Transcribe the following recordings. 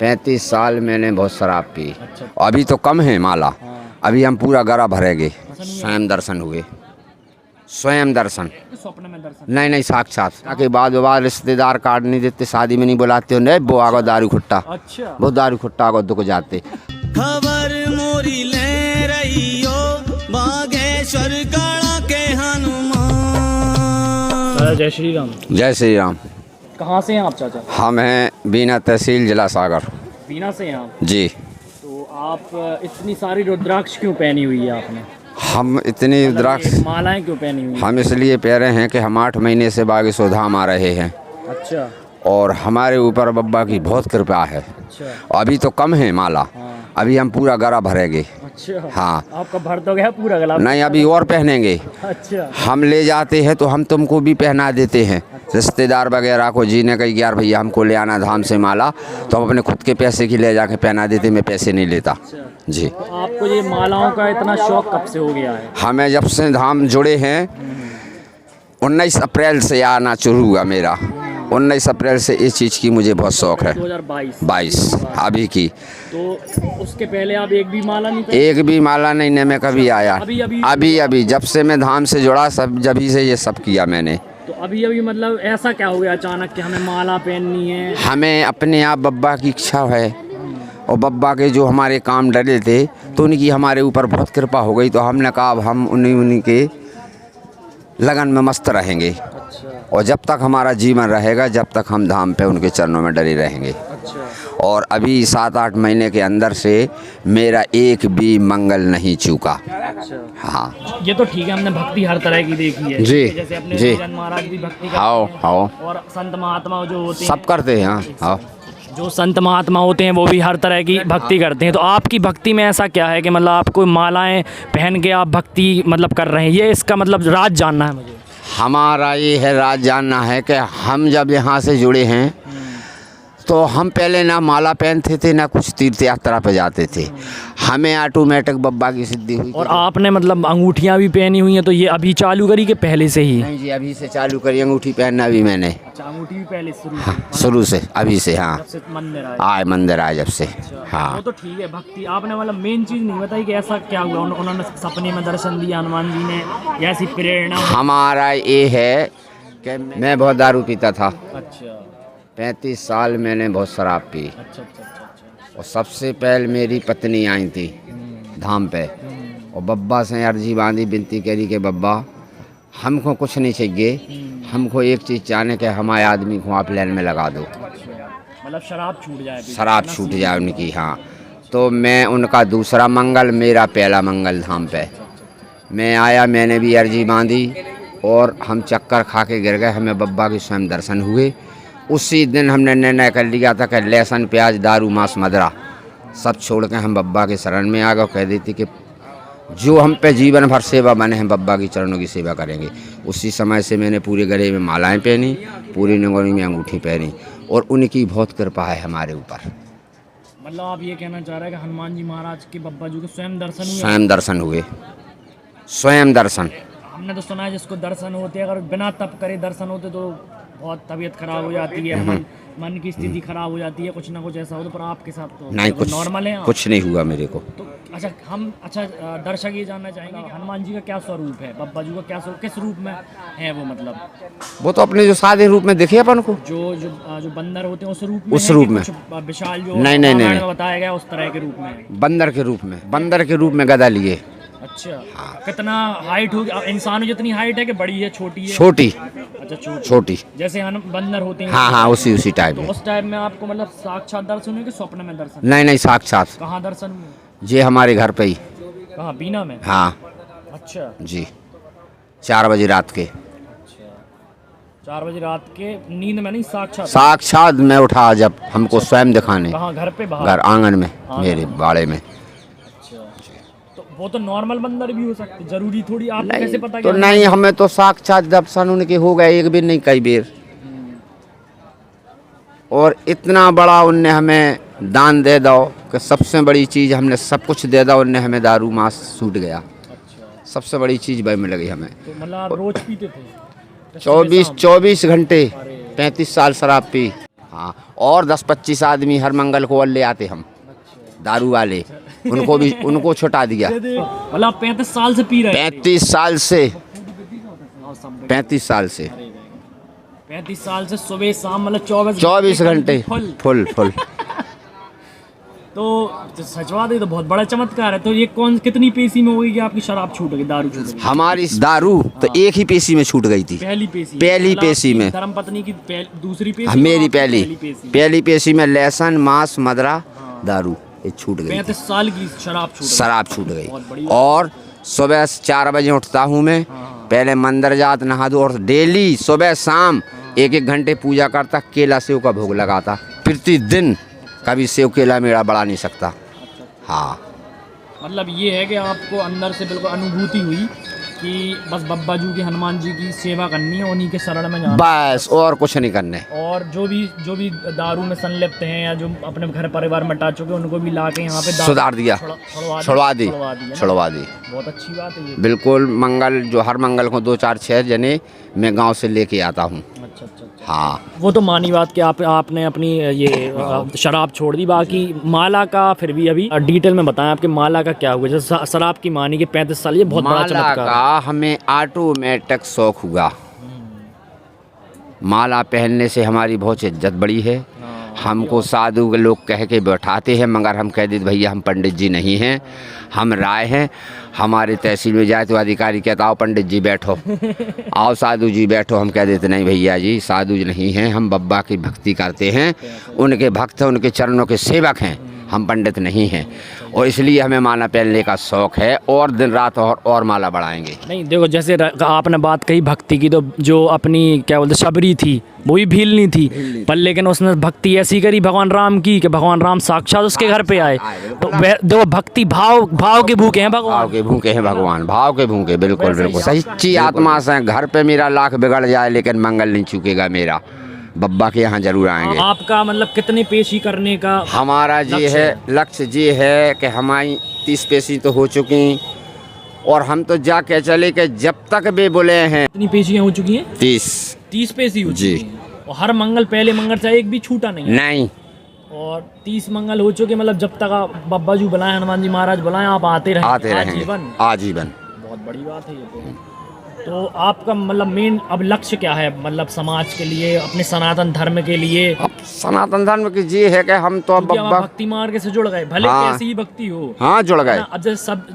35 साल मैंने बहुत शराब पी। अच्छा। अभी तो कम है माला, हाँ। अभी हम पूरा गरा भरेंगे। नहीं है। स्वयं दर्शन हुए, स्वयं दर्शन। स्वप्न में दर्शन। नहीं नहीं, साक्षात के बाद रिश्तेदार कार्ड नहीं देते, शादी में नहीं बुलाते हो, नहीं वो आगो दारू खुट्टा, अच्छा। वो दारू खुट्टा आगो दुख जाते। खबर मोरी ले रही हो बागेश्वर काला के हनुमान। जय श्री राम। जय श्री राम। कहाँ से हैं आप चाचा? हम हैं बीना तहसील जिला सागर। बीना से हैं आप? जी। तो आप इतनी सारी रुद्राक्ष क्यों पहनी हुई है आपने? हम इतनी रुद्राक्ष मालाएं क्यों पहनी हुई है? हम इसलिए पह रहे हैं कि हम 8 महीने से बागेश्वर धाम आ रहे हैं अच्छा। और हमारे ऊपर बब्बा की बहुत कृपा है। अच्छा। अभी तो कम है माला, हाँ। अभी हम पूरा गरा भरेंगे। अच्छा। हाँ। आपका भर तो गया पूरा गला? नहीं, अभी और पहनेंगे। अच्छा। हम ले जाते हैं तो हम तुमको भी पहना देते हैं। रिश्तेदार वगैरह को जी ने कही यार भैया हमको ले आना धाम से माला, तो हम अपने खुद के पैसे की ले जाके पहना देते, मैं पैसे नहीं लेता। जी। तो आपको ये मालाओं का इतना शौक कब से हो गया है? हमें जब से धाम जुड़े हैं 19 अप्रैल से आना शुरू हुआ मेरा। 19 अप्रैल से इस चीज़ की मुझे बहुत शौक है। 2022 अभी की। तो उसके पहले आप एक भी माला नहीं पहने? एक भी माला नहीं ने मैं कभी आया। अभी जब से मैं धाम से जुड़ा, सब जभी से ये सब किया मैंने। तो अभी मतलब ऐसा क्या हो गया अचानक कि हमें माला पहननी है? हमें अपने आप बब्बा की इच्छा है और बब्बा के जो हमारे काम डरे थे तो उनकी हमारे ऊपर बहुत कृपा हो गई, तो हमने कहा अब हम उन्हीं के लगन में मस्त रहेंगे। अच्छा। और जब तक हमारा जीवन रहेगा, जब तक हम धाम पे उनके चरणों में डरे रहेंगे। अच्छा। और अभी 7-8 महीने के अंदर से मेरा एक भी मंगल नहीं चूका। अच्छा। हाँ। ये तो ठीक है, हमने भक्ति हर तरह की देखी है। जी। जैसे अपने जी। निरंजन महाराज भी भक्ति करते आओ हैं आओ, और संत महात्मा जो होते हैं सब करते हैं। हाँ आओ। जो संत महात्मा होते हैं वो भी हर तरह की भक्ति करते हैं। तो आपकी भक्ति में ऐसा क्या है कि मतलब आपको मालाएं पहन के आप भक्ति मतलब कर रहे हैं? ये इसका मतलब राज जानना है मुझे। हमारा ये है राज जानना है कि हम जब यहाँ से जुड़े हैं तो हम पहले ना माला पहनते थे ना कुछ तीर्थ यात्रा पे जाते थे, हमें ऑटोमेटिक बब्बा की सिद्धि हुई। और आपने मतलब अंगूठियाँ भी पहनी हुई हैं, तो ये अभी चालू करी कि पहले से ही? नहीं जी, अभी से चालू करी अंगूठी पहनना भी मैंने। अच्छा, अंगूठी भी पहले शुरू से अभी से। हाँ, जब से मंदिर आए मंदिर आए जब से। हाँ, वो तो ठीक है भक्ति। आपने मतलब मेन चीज़ नहीं बताई कि ऐसा क्या हुआ, उन्होंने सपने में दर्शन दिया हनुमान जी ने, या ऐसी प्रेरणा? हमारा ये है कि मैं बहुत दारू पीता था। अच्छा। 35 साल मैंने बहुत शराब पी। अच्छा अच्छा अच्छा। और सबसे पहले मेरी पत्नी आई थी धाम पे, और बब्बा से अर्जी बांधी, विनती करी कि बब्बा हमको कुछ नहीं चाहिए, हमको एक चीज़ चाहने के हमारे आदमी को आप लाइन में लगा दो, मतलब शराब छूट जाए? शराब छूट जाए उनकी। हाँ, तो मैं उनका दूसरा मंगल, मेरा पहला मंगल धाम पे मैं आया, मैंने भी अर्जी बांधी और हम चक्कर खा के गिर गए, हमें बब्बा के स्वयं दर्शन हुए। उसी दिन हमने निर्णय कर लिया था कि लहसुन प्याज दारू मांस मदरा सब छोड़ के हम बब्बा के शरण में आ गए। कह देती कि जो हम पे जीवन भर सेवा बने हैं बब्बा की चरणों की सेवा करेंगे। उसी समय से मैंने पूरे गले में मालाएं पहनी, पूरी नंगोनी में अंगूठी पहनी, और उनकी बहुत कृपा है हमारे ऊपर। मतलब आप ये कहना चाह रहे हैं कि हनुमान जी महाराज के बब्बा जी के स्वयं दर्शन हुए? स्वयं दर्शन हुए, स्वयं दर्शन। हमने तो सुना है जिसको दर्शन होते हैं, अगर बिना तप करे दर्शन होते तो बहुत तबीयत खराब हो जाती है, मन की स्थिति खराब हो जाती है, कुछ ना कुछ ऐसा होता। पर आपके साथ तो नहीं, कुछ नॉर्मल है? कुछ नहीं हुआ मेरे को। तो अच्छा दर्शक ये जानना चाहेंगे हनुमान जी का क्या स्वरूप है, बब्बा जी का क्या स्वरूप, किस रूप में है वो? मतलब वो तो अपने जो सादे रूप में दिखे अपन को, जो बंदर होते हैं उस रूप में, उस रूप में विशाल जो नहीं बताया गया उस तरह के रूप में, बंदर के रूप में, बंदर के रूप में गदा लिए। अच्छा। कितना हाइट होगी? इंसानों जितनी हाइट है कि बड़ी है, छोटी है? छोटी। अच्छा, छोटी जैसे हम बंदर होते हैं। हाँ, उसी टाइप तो में। उस टाइप में आपको मतलब साक्षात दर्शन हुए कि स्वप्न में दर्शन? नहीं, साक्षात। कहाँ दर्शन हुए? ये हमारे घर पे ही। कहाँ, बीना में? हाँ। अच्छा जी, 4 बजे रात के। अच्छा, 4 बजे रात के, नींद में नहीं? साक्षात मैं उठा जब हमको स्वयं दिखाने। कहाँ, घर पे बाहर? घर आंगन में, मेरे बाड़े में। तो वो तो नॉर्मल बंदर भी हो सकते, जरूरी थोड़ी? आप कैसे पता? तो नहीं, हमें तो साक्षात दर्शन उनके हो गए, एक भी नहीं कई बेर। और इतना बड़ा उनने हमें दान दे दो कि सबसे बड़ी चीज़ हमने सब कुछ दे दो, उनने हमें दारू मांस छूट गया। अच्छा। सबसे बड़ी चीज़ भाई मिल गई हमें। तो मतलब आप रोज पीते थे? 24 घंटे 35 साल शराब पी। हाँ, और 10-25 आदमी हर मंगल को और ले आते हम दारू वाले, उनको छुटा दिया। मतलब 35 साल से पी रहे हैं? 35 साल से 35 साल से 35 साल से सुबह शाम मतलब 24 घंटे फुल तो सचवा दे तो बहुत बड़ा चमत्कार है। तो ये कितनी पेशी में होगी कि आपकी शराब छूट गई, दारू छूट गई? हमारी दारू तो एक ही पेशी में छूट गई थी, पहली पेशी में। धर्मपत्नी की दूसरी पेशी? मेरी पहली पेशी में लहसुन, मांस, मदरा, दारू ये छूट गई। 35 साल की शराब छूट गई। और सुबह 4 बजे उठता हूँ मैं, पहले मंदिर जात नहा दो और डेली सुबह शाम 1-1 घंटे पूजा करता, केला सेव का भोग लगाता प्रतिदिन। कभी सेव केला मेरा बढ़ा नहीं सकता। हाँ, मतलब ये है कि आपको अंदर से बिल्कुल अनुभूति हुई कि बस बब्बा जी की, हनुमान जी की सेवा करनी है, उन्हीं के शरण में जाना बस, और कुछ नहीं करने। और जो भी दारू में संलिप्त हैं या जो अपने घर परिवार में हटा चुके उनको भी ला के यहाँ पे सुधार दिया, छुड़वा दी। बहुत अच्छी बात है ये। बिल्कुल। मंगल जो हर मंगल को 2-4-6 जने मैं गांव से लेके आता हूँ। अच्छा। हाँ, वो तो मानी बात कि आपने अपनी ये शराब छोड़ दी। बाकी माला का फिर भी अभी डिटेल में बताएं, आपके माला का क्या हुआ? जैसे शराब की मानी कि 35 साल, ये बहुत बड़ा चमत्कार है। माला का हमें ऑटोमेटिक शौक हुआ। माला पहनने से हमारी बहुत इज्जत बड़ी है। हमको साधु के लोग कह के बैठाते हैं, मगर हम कह देते भैया हम पंडित जी नहीं हैं, हम राय हैं। हमारे तहसील में जाए तो अधिकारी कहता आओ पंडित जी बैठो, आओ साधु जी बैठो। हम कह देते नहीं भैया जी, साधु जी नहीं हैं, हम बब्बा की भक्ति करते हैं, उनके भक्त हैं, उनके चरणों के सेवक हैं, हम पंडित नहीं हैं। और इसलिए हमें माला पहनने का शौक़ है और दिन रात और माला बढ़ाएंगे। नहीं देखो, जैसे आपने बात कही भक्ति की, तो जो अपनी क्या बोलते शबरी थी वो भी भीलनी थी, पर लेकिन उसने भक्ति ऐसी करी भगवान राम की कि भगवान राम साक्षात उसके घर पे आए। तो देखो भक्ति भाव के भूखे हैं भगवान, भाव के भूखे हैं भगवान, भाव के भूखे। बिल्कुल सच्ची आत्मा से। घर पे मेरा लाख बिगड़ जाए लेकिन मंगल नहीं चूकेगा मेरा, बब्बा के यहाँ जरूर आएंगे। आपका मतलब कितनी पेशी करने का हमारा ये है लक्ष्य? ये है कि हमारी 30 पेशी तो हो चुकी और हम तो जाके चले कि जब तक वे बोले हैं। कितनी पेशियां हो चुकी हैं? 30 पेशी हो जी। और हर मंगल पहले मंगल से एक भी छूटा नहीं? और 30 मंगल हो चुके, मतलब जब तक आप बब्बा जी बुलाएं, हनुमान जी महाराज बुलाएं, आप आते रहेंगे आजीवन। बहुत बड़ी बात है ये तो आपका मतलब मेन अब लक्ष्य क्या है, मतलब समाज के लिए, अपने सनातन धर्म के लिए? अब सनातन धर्म की जी है कि हम तो बब्बा भक्ति मार्ग से जुड़ गए, भले कैसी ही भक्ति हो। हाँ, जुड़ गए। अब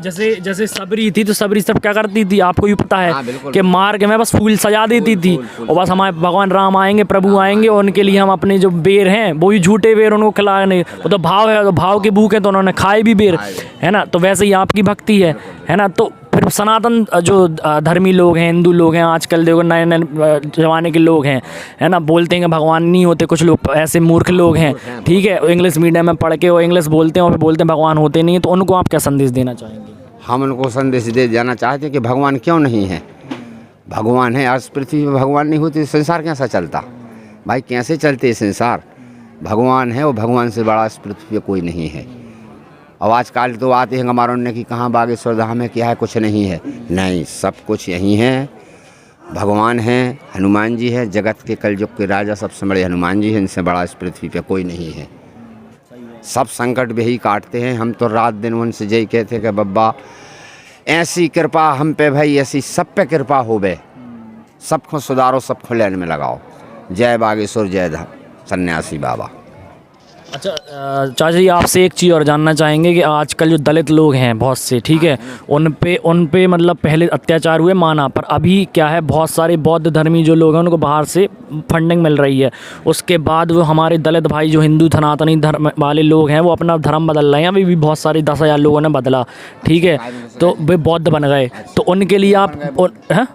जैसे सबरी थी, तो सबरी सब क्या करती थी आपको भी पता है कि मार्ग में बस फूल सजा देती थी और बस हमारे भगवान राम आएंगे, प्रभु आएंगे और उनके लिए हम अपने जो बेर हैं वो भी झूठे बेर उनको खिलाने, वो तो भाव है, तो भाव के भूखे तो उन्होंने खाए भी बेर, है ना। तो वैसे ही आपकी भक्ति है ना। तो फिर सनातन जो धर्मी लोग हैं, हिंदू लोग हैं, आजकल देखो नए जमाने के लोग हैं, है ना, बोलते हैं कि भगवान नहीं होते। कुछ लोग ऐसे मूर्ख लोग हैं, ठीक है, इंग्लिश मीडियम में पढ़ के वो इंग्लिश बोलते हैं और फिर बोलते हैं भगवान होते नहीं। तो उनको आप क्या संदेश देना चाहेंगे? हम उनको संदेश दे जाना चाहते हैं कि भगवान क्यों नहीं है। भगवान है। आज पृथ्वी में भगवान नहीं होती संसार कैसा चलता भाई? कैसे चलते संसार? भगवान है और भगवान से बड़ा इस पृथ्वी पर कोई नहीं है। अब आजकल तो आते हैं हमारों ने कि कहाँ बागेश्वर धाम है, क्या है, कुछ नहीं है। नहीं, सब कुछ यहीं है। भगवान हैं, हनुमान जी हैं, जगत के कलयुग के राजा सबसे बड़े हनुमान जी हैं, इनसे बड़ा इस पृथ्वी पे कोई नहीं है। सब संकट भी ही काटते हैं। हम तो रात दिन उनसे यही कहते कि बब्बा ऐसी कृपा हम पे भाई, ऐसी सब पे कृपा हो बे, सबको सुधारो, सबको लेन में लगाओ। जय बागेश्वर, जय धाम सन्यासी बाबा। अच्छा चाचा जी, आपसे एक चीज़ और जानना चाहेंगे कि आजकल जो दलित लोग हैं बहुत से, ठीक है, उन पे मतलब पहले अत्याचार हुए माना, पर अभी क्या है, बहुत सारे बौद्ध धर्मी जो लोग हैं उनको बाहर से फंडिंग मिल रही है। उसके बाद वो हमारे दलित भाई जो हिंदू सनातनी धर्म वाले लोग हैं वो अपना धर्म बदल रहे हैं। अभी भी बहुत सारे 10,000 लोगों ने बदला, ठीक है, तो वे बौद्ध बन गए। तो उनके लिए आप हैं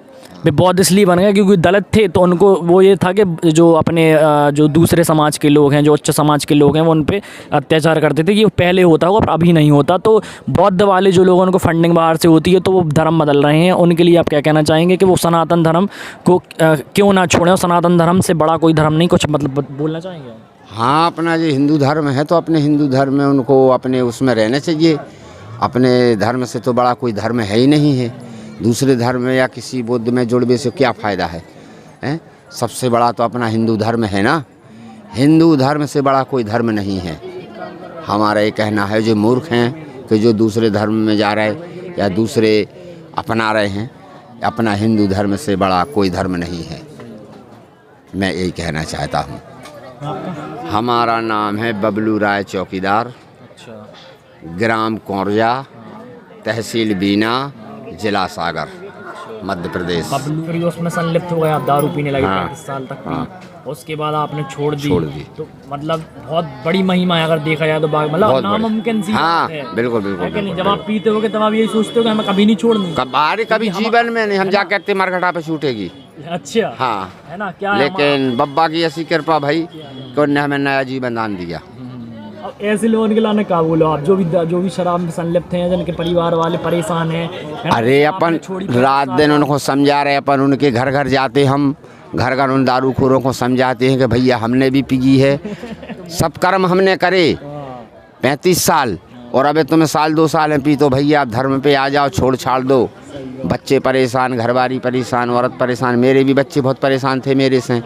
वे बौद्ध इसलिए बन गए क्योंकि दलित थे, तो उनको वो ये था कि जो अपने जो दूसरे समाज के लोग हैं, जो उच्च समाज के लोग हैं, वो उन पे अत्याचार करते थे। ये पहले होता होगा पर अभी नहीं होता। तो बौद्ध वाले जो लोग हैं उनको फंडिंग बाहर से होती है, तो वो धर्म बदल रहे हैं। उनके लिए आप क्या कहना चाहेंगे कि वो सनातन धर्म को क्यों ना छोड़ें? और सनातन धर्म से बड़ा कोई धर्म नहीं, कुछ मतलब बोलना चाहेंगे? हाँ, अपना जो हिंदू धर्म है तो अपने हिंदू धर्म में उनको अपने उसमें रहना चाहिए। अपने धर्म से तो बड़ा कोई धर्म है ही नहीं है। दूसरे धर्म में या किसी बुद्ध में जुड़ने से क्या फ़ायदा है? सबसे बड़ा तो अपना हिंदू धर्म है ना। हिंदू धर्म से बड़ा कोई धर्म नहीं है। हमारा ये कहना है जो मूर्ख हैं कि जो दूसरे धर्म में जा रहे या दूसरे अपना रहे हैं, अपना हिंदू धर्म से बड़ा कोई धर्म नहीं है। मैं यही कहना चाहता हूँ। हमारा नाम है बबलू राय चौकीदार, अच्छा, ग्राम कौरजा, तहसील बीना, जिला सागर, मध्य प्रदेश। बबलू उसमें संलिप्त हो गए, आप दारू पीने लगे, हाँ, 35 साल तक हाँ। पी, उसके बाद आपने छोड़ दी। दी। तो मतलब बहुत बड़ी महिमा है अगर देखा जाए तो, मतलब बहुत बड़ी। नामुमकिन सी हाँ, बात है। बिल्कुल बिल्कुल, है कि नहीं? बिल्कुल, जब आप पीते होगे तब आप यही सोचते हो कि हमें कभी नहीं छोड़नी। कभी जीवन में नहीं, हम जा कहते मरघटा पे छूटेगी। अच्छा, हाँ, है ना, क्या है लेकिन बब्बा की ऐसी कृपा भाई कि उन्होंने हमें नया जीवन दान दिया। अब ऐसे लोगों के लाने का बोलो आप, जो भी शराब में संलिप्त हैं, जिनके परिवार वाले परेशान हैं, है ना? अरे आपने अपन छोड़ी रात दिन उनको समझा रहे, अपन उनके घर घर जाते, हम घर घर उन दारूखोरों को समझाते हैं कि भैया हमने भी पी है, सब कर्म हमने करे 35 साल, और अबे तुम्हें साल 2 साल में पी, तो भैया आप धर्म पे आ जाओ, छोड़ छाड़ दो। बच्चे परेशान, घरवाली परेशान, औरत परेशान, मेरे भी बच्चे बहुत परेशान थे मेरे से,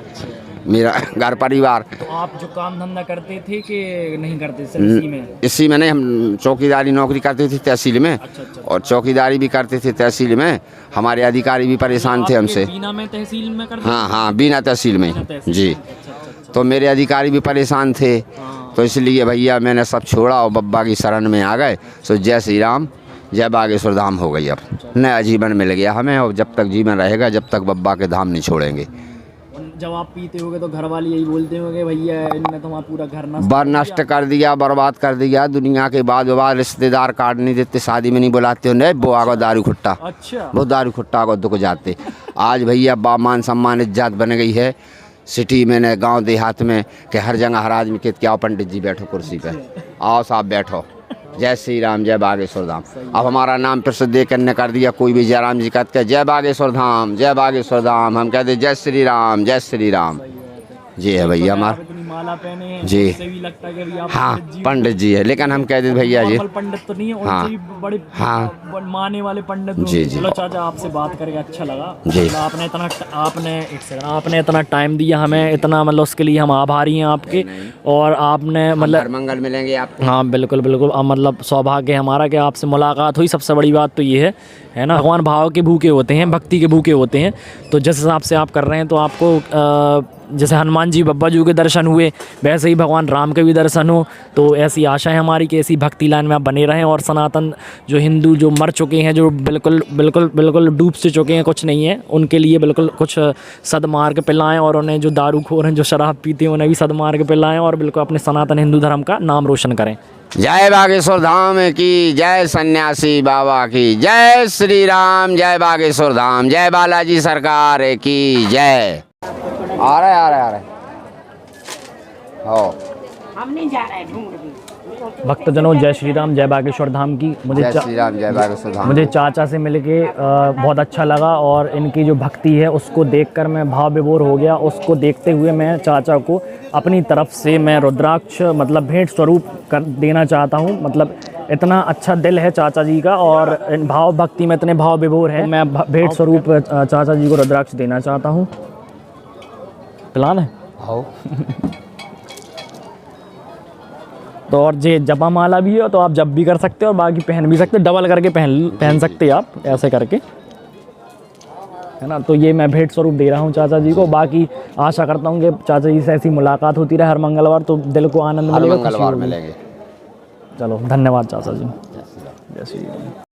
मेरा घर परिवार। तो आप जो काम धंधा करते थे कि नहीं करते सिर्फ इसी में? इसी में नहीं, हम चौकीदारी नौकरी करते थे तहसील में। अच्छा। और चौकीदारी भी करते थे तहसील में। हमारे अधिकारी भी परेशान थे हमसे। बीना में तहसील में करते? हाँ, बीना तहसील में जी। अच्छा। तो मेरे अधिकारी भी परेशान थे, तो इसलिए भैया मैंने सब छोड़ा और बब्बा की शरण में आ गए। सो जय श्री राम, जय बागेश्वर धाम हो गई। अब नया जीवन मिल गया हमें, और जब तक जीवन रहेगा, जब तक बब्बा के धाम नहीं छोड़ेंगे। जब आप पीते होगे तो घर वाले यही बोलते होंगे भैया इनने तुम्हारा पूरा घर नष्ट कर दिया, बर्बाद कर दिया, दुनिया के बाद रिश्तेदार कार्ड नहीं देते, शादी में नहीं बुलाते, नहीं वो आगो दारू खुट्टा। अच्छा, वो दारू खुट्टा आगो दुख जाते। आज भैया मान सम्मान इज्जत बन गई है सिटी में, न गांव देहात में, कि हर जगह हर आदमी के क्या पंडित जी बैठो कुर्सी पे, आओ साहब बैठो, जय श्री राम, जय बागेश्वर धाम। अब हमारा नाम प्रसिद्ध करने कर दिया, कोई भी जयराम जी कहते हैं जय बागेश्वर धाम, जय बागेश्वर धाम, हम कहते जय श्री राम, जय श्री राम। जी है भैया हमारा माला पहने हैं, जी। उससे भी लगता है कि भैया हाँ, पंडित जी है, लेकिन हम कहते भैया जी पंडित तो नहीं है, हाँ, उनसे भी बड़े हाँ, माने वाले पंडित। जी जी। चलो चाचा, आपसे बात करके अच्छा लगा जी। आपने इतना टाइम दिया हमें, इतना मतलब उसके लिए हम आभारी हैं आपके। और आपने मतलब मंगल मिलेंगे आपको। हाँ बिल्कुल बिल्कुल, अब मतलब सौभाग्य है हमारा कि आपसे मुलाकात हुई। सबसे बड़ी बात तो ये है ना, भगवान भाव के भूखे होते हैं, भक्ति के भूखे होते हैं। तो जिस हिसाब से आप कर रहे हैं, तो आपको जैसे हनुमान जी बब्बा जी के दर्शन हुए, वैसे ही भगवान राम के भी दर्शन हो। तो ऐसी आशा है हमारी कि ऐसी भक्ति लाइन में आप बने रहें, और सनातन जो हिंदू जो मर चुके हैं, जो बिल्कुल बिल्कुल बिल्कुल डूब से चुके हैं, कुछ नहीं है, उनके लिए बिल्कुल कुछ सदमार्ग पे लाएँ, और उन्हें जो दारूखोर हैं, जो शराब पीते हैं, उन्हें भी सदमार्ग पे लाएँ, और बिल्कुल अपने सनातन हिंदू धर्म का नाम रोशन करें। जय बागेश्वर धाम की जय, सन्यासी बाबा की जय, श्री राम, जय बागेश्वर धाम, जय बालाजी सरकार की जय। आ रहे हो, हम नहीं जा रहे ढूंढ भी। भक्तजनों, जय श्री राम, जय बागेश्वर धाम की। जय श्री राम, जय बागेश्वर धाम। मुझे चाचा से मिलके बहुत अच्छा लगा, और इनकी जो भक्ति है उसको देखकर मैं भाव विभोर हो गया। उसको देखते हुए मैं चाचा को अपनी तरफ से मैं रुद्राक्ष मतलब भेंट स्वरूप कर देना चाहता हूँ। मतलब इतना अच्छा दिल है चाचा जी का, और इन भाव भक्ति में इतने भाव विभोर है, मैं भेंट स्वरूप चाचा जी को रुद्राक्ष देना चाहता हूँ। प्लान है तो, और ये जपा माला भी है, तो आप जब भी कर सकते हो, और बाकी पहन भी सकते हो, डबल करके पहन सकते हैं आप, ऐसे करके, है ना। तो ये मैं भेंट स्वरूप दे रहा हूँ चाचा जी को। बाकी आशा करता हूँ कि चाचा जी से ऐसी मुलाकात होती रहे हर मंगलवार, तो दिल को आनंद मिलेगा, खुशी मंगलवार होगी। मिलेंगे। चलो, धन्यवाद चाचा जी। जय श्री राम।